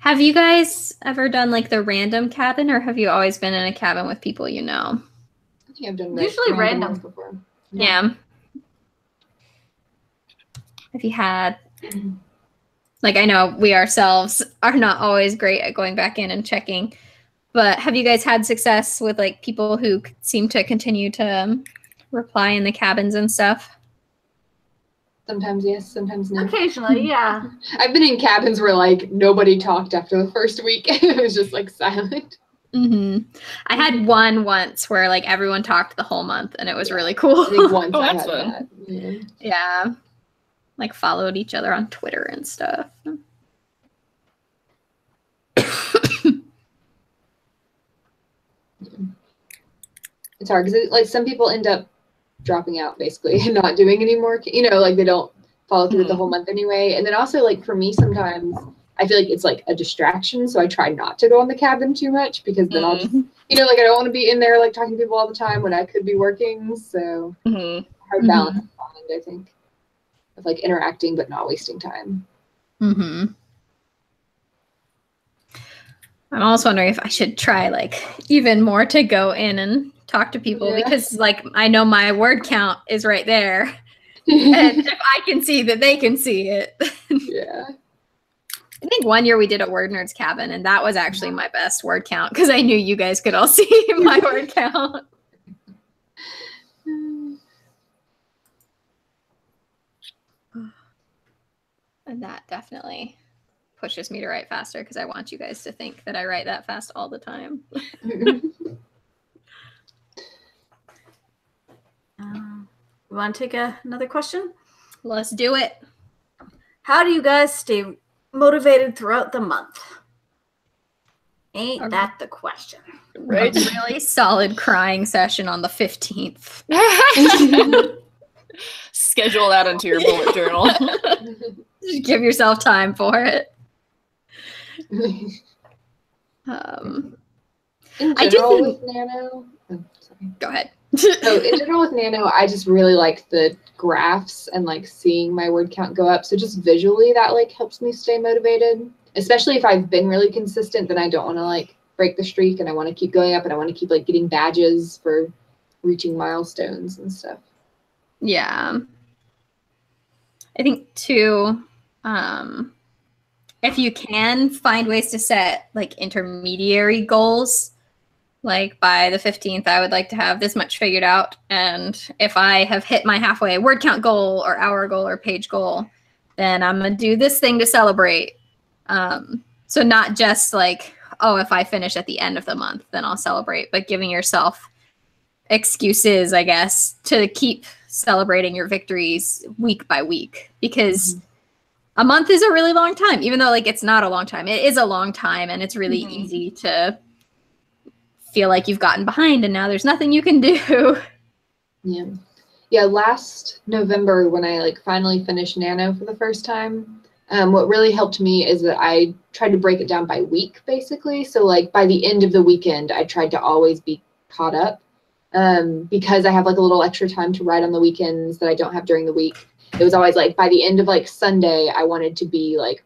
Have you guys ever done like the random cabin, or have you always been in a cabin with people you know? I think I've done Usually random ones before. Yeah. Have you had, like, I know we ourselves are not always great at going back in and checking, but have you guys had success with like people who seem to continue to reply in the cabins and stuff? Sometimes yes, sometimes no. Occasionally, yeah. I've been in cabins where like nobody talked after the first week. It was just like silent. I had one once where like everyone talked the whole month, and it was really cool. I think once Oh, I that's had fun. that. Yeah. Yeah. Like followed each other on Twitter and stuff. It's hard because like some people end up dropping out basically and not doing any more. You know, like they don't follow through the whole month anyway. And then also like for me sometimes I feel like it's like a distraction, so I try not to go in the cabin too much because then I'll just, you know, like I don't want to be in there like talking to people all the time when I could be working. So hard balance to find, I think, of like interacting but not wasting time. I'm also wondering if I should try like even more to go in and talk to people because like I know my word count is right there. And if I can see that they can see it. Yeah. I think one year we did a WordNerds cabin, and that was actually my best word count because I knew you guys could all see my word count. And that definitely pushes me to write faster because I want you guys to think that I write that fast all the time. You want to take another question? Let's do it. How do you guys stay motivated throughout the month? Ain't that the question? Right. A really solid crying session on the 15th. Schedule that into your bullet journal. Just give yourself time for it. In I general do with Nano, sorry. Go ahead. So in general with Nano, I just really like the graphs and like seeing my word count go up. So just visually that like helps me stay motivated, especially if I've been really consistent, then I don't want to like break the streak and I want to keep going up and I want to keep like getting badges for reaching milestones and stuff. Yeah. I think too, if you can find ways to set like intermediary goals, like by the 15th, I would like to have this much figured out. And if I have hit my halfway word count goal or hour goal or page goal, then I'm going to do this thing to celebrate. So not just like, oh, if I finish at the end of the month, then I'll celebrate, but giving yourself excuses, I guess, to keep celebrating your victories week by week, because a month is a really long time, even though like it's not a long time. It is a long time, and it's really easy to feel like you've gotten behind and now there's nothing you can do. Yeah, last November when I like finally finished Nano for the first time, what really helped me is that I tried to break it down by week, basically. So like by the end of the weekend, I tried to always be caught up, because I have like a little extra time to write on the weekends that I don't have during the week. It was always like by the end of like Sunday, I wanted to be like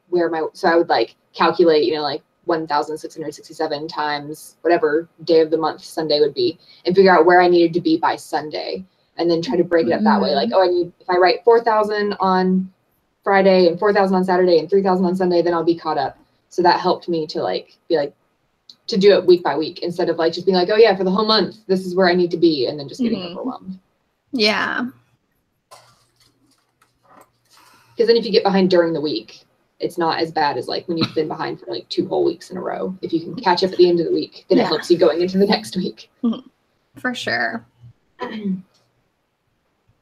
so I would like calculate, you know, like 1,667 times whatever day of the month Sunday would be, and figure out where I needed to be by Sunday, and then try to break it up that way. Like, if I write 4,000 on Friday and 4,000 on Saturday and 3,000 on Sunday, then I'll be caught up. So that helped me to like be like to do it week by week instead of like just being like, oh yeah, for the whole month this is where I need to be, and then just getting overwhelmed. Yeah. Because then if you get behind during the week, it's not as bad as like when you've been behind for like 2 whole weeks in a row. If you can catch up at the end of the week, then it helps you going into the next week. For sure. And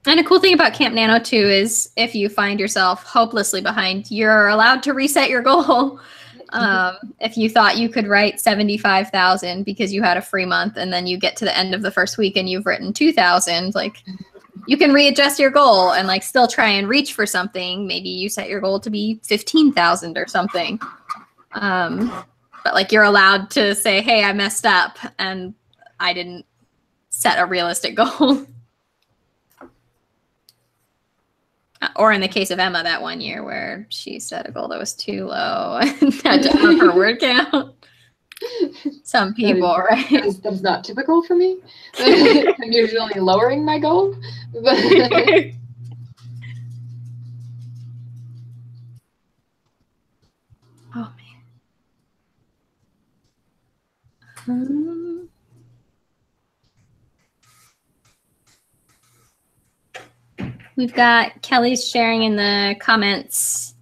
a cool thing about Camp Nano too is if you find yourself hopelessly behind, you're allowed to reset your goal. If you thought you could write 75,000 because you had a free month, and then you get to the end of the first week and you've written 2,000, like you can readjust your goal and like still try and reach for something. Maybe you set your goal to be 15,000 or something. But like you're allowed to say, hey, I messed up and I didn't set a realistic goal. Or in the case of Emma that one year where she set a goal that was too low and had to up her word count. Some people, right? That's not typical for me. I'm usually lowering my goal. But oh man. We've got Kelly's sharing in the comments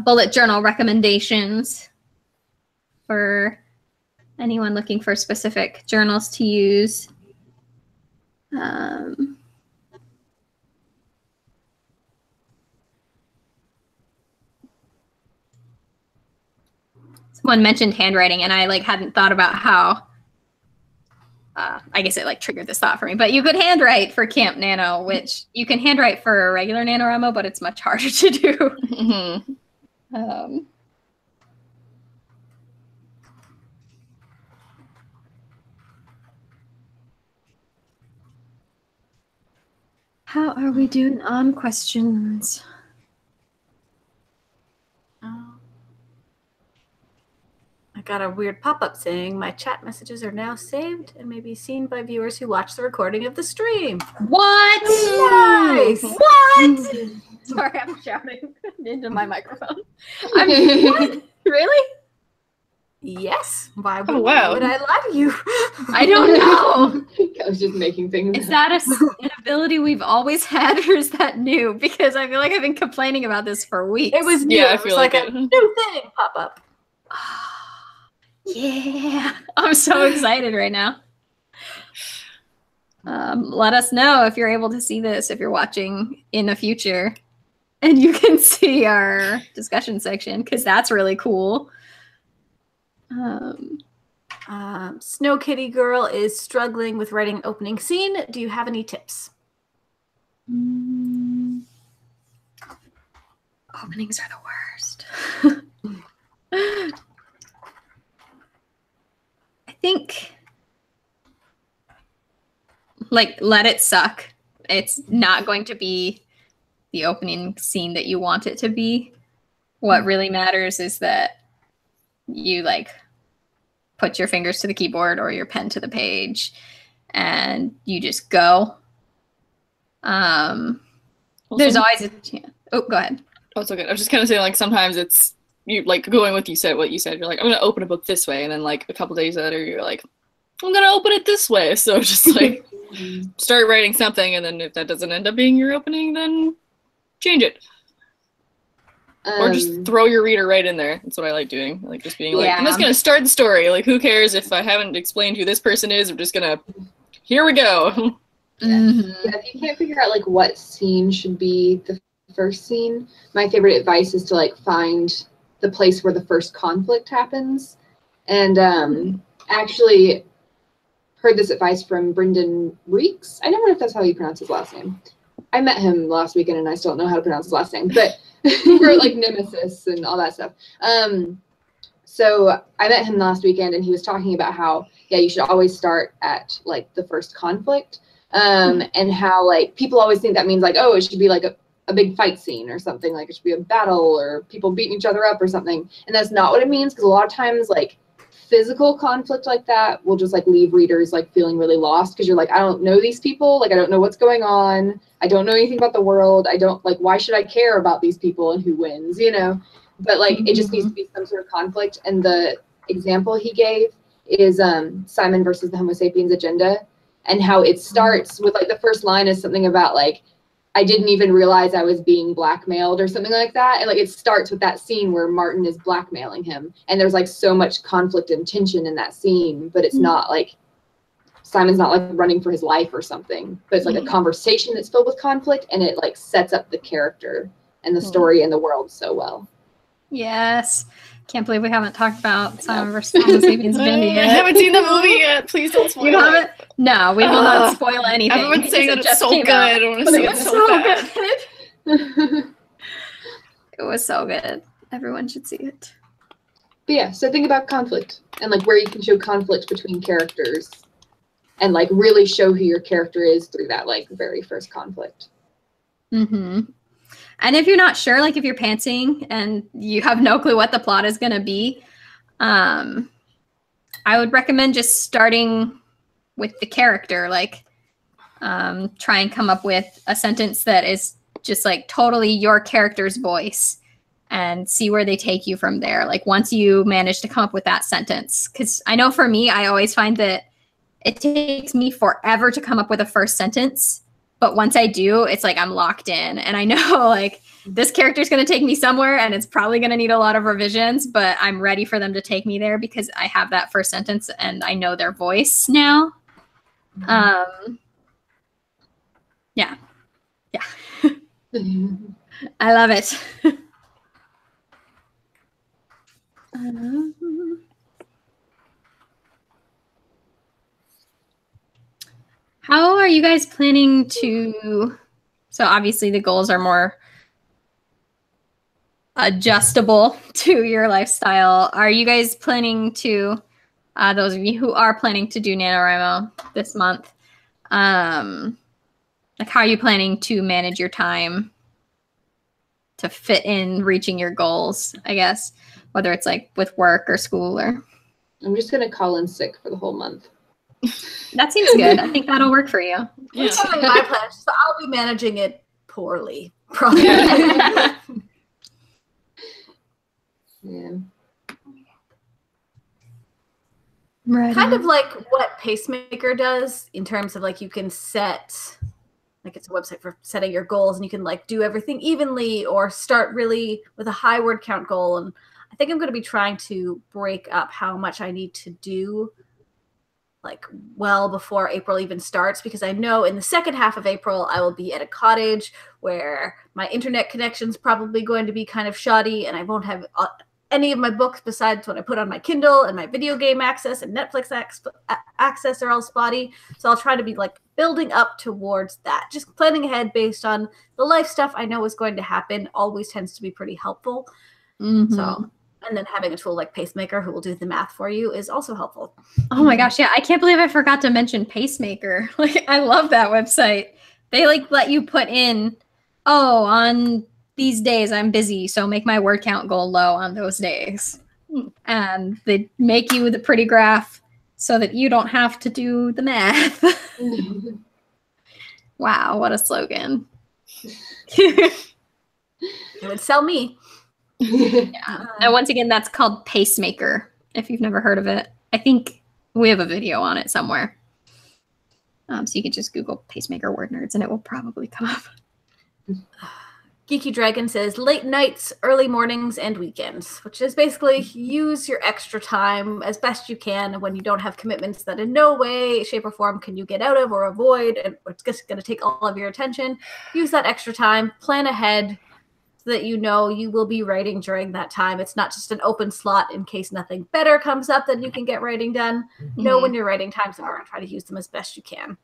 bullet journal recommendations for anyone looking for specific journals to use. Someone mentioned handwriting, and I like hadn't thought about how. I guess it like triggered this thought for me, but you could handwrite for Camp Nano, which you can handwrite for a regular Nanowrimo, but it's much harder to do. How are we doing on questions? I got a weird pop-up saying my chat messages are now saved and may be seen by viewers who watch the recording of the stream. What? Nice! What? Sorry, I'm shouting into my microphone. What? Really? Yes. Why would, would I lie to you? I don't know. I was just making things. Is that an ability we've always had, or is that new? Because I feel like I've been complaining about this for weeks. It was new. Yeah, I feel like a new thing pop up. Yeah, I'm so excited right now. Let us know if you're able to see this, if you're watching in the future, and you can see our discussion section, because that's really cool. Snow Kitty Girl is struggling with writing an opening scene. Do you have any tips? Openings are the worst. I think, like, let it suck. It's not going to be the opening scene that you want it to be. What really matters is that you, like, put your fingers to the keyboard or your pen to the page and you just go. There's always a chance. Oh, go ahead. Oh, it's okay. I was just kind of saying, like, sometimes it's you like going with what you said. You're like, I'm gonna open a book this way, and then like a couple days later, you're like, I'm gonna open it this way. So just like start writing something, and then if that doesn't end up being your opening, then change it. Or just throw your reader right in there. That's what I like doing. I like just being like, I'm just gonna start the story. Like, who cares if I haven't explained who this person is? I'm just gonna here we go. Yeah, if you can't figure out like what scene should be the first scene, my favorite advice is to like find the place where the first conflict happens. And actually heard this advice from Brendan Reeks. I never know if that's how you pronounce his last name. I met him last weekend and I still don't know how to pronounce his last name, but he wrote like Nemesis and all that stuff. So I met him last weekend and he was talking about how, yeah, you should always start at like the first conflict. And how like people always think that means like, oh, it should be like a big fight scene or something, like it should be a battle or people beating each other up or something. And that's not what it means, because a lot of times like physical conflict like that will just like leave readers like feeling really lost, because you're like, I don't know these people, like I don't know what's going on, I don't know anything about the world, I don't like, why should I care about these people and who wins, you know? But like it just needs to be some sort of conflict. And the example he gave is Simon versus the Homo sapiens agenda, and how it starts with like the first line is something about like, I didn't even realize I was being blackmailed or something like that. And like it starts with that scene where Martin is blackmailing him, and there's like so much conflict and tension in that scene, but it's not like Simon's not like running for his life or something, but it's like a conversation that's filled with conflict, and it like sets up the character and the story and the world so well. Yes. Can't believe we haven't talked about Simon versus Homo sapiens agenda yet. I haven't seen the movie yet. Please don't spoil You haven't? it. No, we will not spoil anything. Everyone's saying that it's so good. Out. I want to see it so bad. Good. It was so good. Everyone should see it. But yeah, so think about conflict and like where you can show conflict between characters and like really show who your character is through that like very first conflict. And if you're not sure, like if you're pantsing and you have no clue what the plot is going to be, I would recommend just starting with the character. Like try and come up with a sentence that is just like totally your character's voice and see where they take you from there. Like once you manage to come up with that sentence, because I know for me, I always find that it takes me forever to come up with a first sentence. But once I do, it's like I'm locked in, and I know like this character is going to take me somewhere, and it's probably going to need a lot of revisions, but I'm ready for them to take me there because I have that first sentence and I know their voice now. Yeah. I love it. How are you guys planning to, so obviously the goals are more adjustable to your lifestyle. Are you guys planning to, those of you who are planning to do NaNoWriMo this month, like how are you planning to manage your time to fit in reaching your goals, I guess, whether it's like with work or school or? I'm just going to call in sick for the whole month. That seems good. I think that'll work for you. Yeah. That's probably my plan. So I'll be managing it poorly, probably. Yeah. Right. Kind of like what Pacemaker does in terms of like you can set, like it's a website for setting your goals, and you can like do everything evenly or start really with a high word count goal. And I think I'm going to be trying to break up how much I need to do like well before April even starts, because I know in the second half of April I will be at a cottage where my internet connection's probably going to be kind of shoddy, and I won't have any of my books besides what I put on my Kindle, and my video game access and Netflix access are all spotty. So I'll try to be like building up towards that. Just planning ahead based on the life stuff I know is going to happen always tends to be pretty helpful. So, and then having a tool like Pacemaker who will do the math for you is also helpful. Oh my gosh, yeah. I can't believe I forgot to mention Pacemaker. Like, I love that website. They like let you put in, oh, on these days I'm busy, so make my word count goal low on those days. And they make you the pretty graph so that you don't have to do the math. Wow, what a slogan. It would sell me. Yeah. And once again, that's called Pacemaker, if you've never heard of it. I think we have a video on it somewhere. So you could just Google Pacemaker WordNerds and it will probably come up. Geeky Dragon says late nights, early mornings, and weekends, which is basically use your extra time as best you can when you don't have commitments that in no way, shape, or form can you get out of or avoid, and it's just going to take all of your attention. Use that extra time, plan ahead so that you know you will be writing during that time. It's not just an open slot in case nothing better comes up that you can get writing done. Know when your writing times are and try to use them as best you can.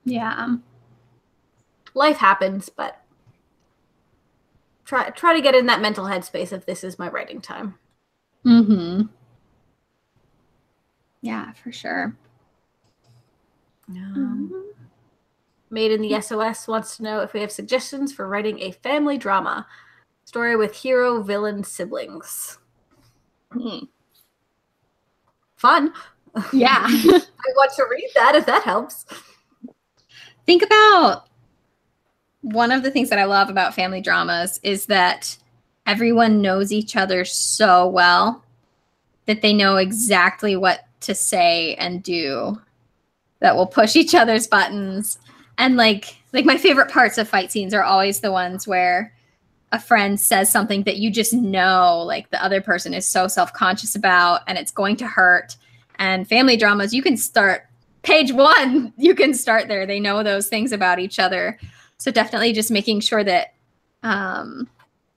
Yeah. Life happens, but try to get in that mental headspace of this is my writing time. Mm-hmm. Yeah, for sure. Made in the SOS wants to know if we have suggestions for writing a family drama story with hero villain siblings. Fun. Yeah. I want to read that if that helps. Think about one of the things that I love about family dramas is that everyone knows each other so well that they know exactly what to say and do that will push each other's buttons. And like my favorite parts of fight scenes are always the ones where a friend says something that you just know like the other person is so self-conscious about and it's going to hurt. And family dramas, you can start page 1, you can start there. They know those things about each other. So definitely just making sure that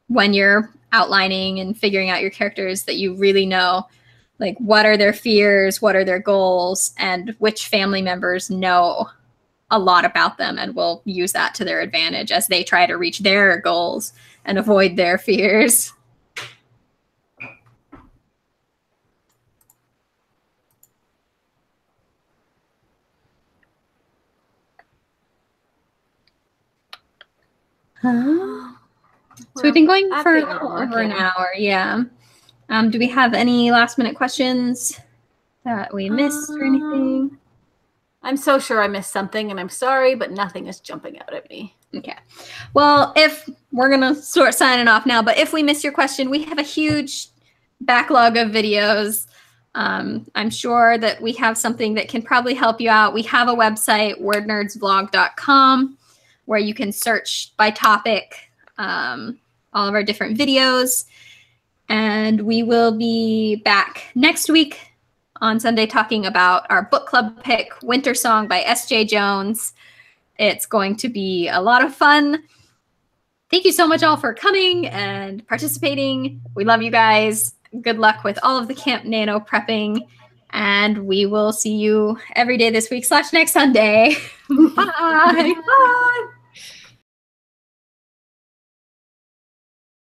when you're outlining and figuring out your characters that you really know like what are their fears, what are their goals, and which family members know a lot about them and will use that to their advantage as they try to reach their goals and avoid their fears. So we've been going for over an hour, yeah. Do we have any last minute questions that we missed or anything? I'm so sure I missed something and I'm sorry, but nothing is jumping out at me. Okay. Well, if we're going to start signing off now, but if we missed your question, we have a huge backlog of videos. I'm sure that we have something that can probably help you out. We have a website, wordnerdsvlog.com, where you can search by topic all of our different videos. And we will be back next week on Sunday talking about our book club pick, Winter Song by S.J. Jones. It's going to be a lot of fun. Thank you so much all for coming and participating. We love you guys. Good luck with all of the Camp Nano prepping. And we will see you every day this week / next Sunday. Bye. Bye.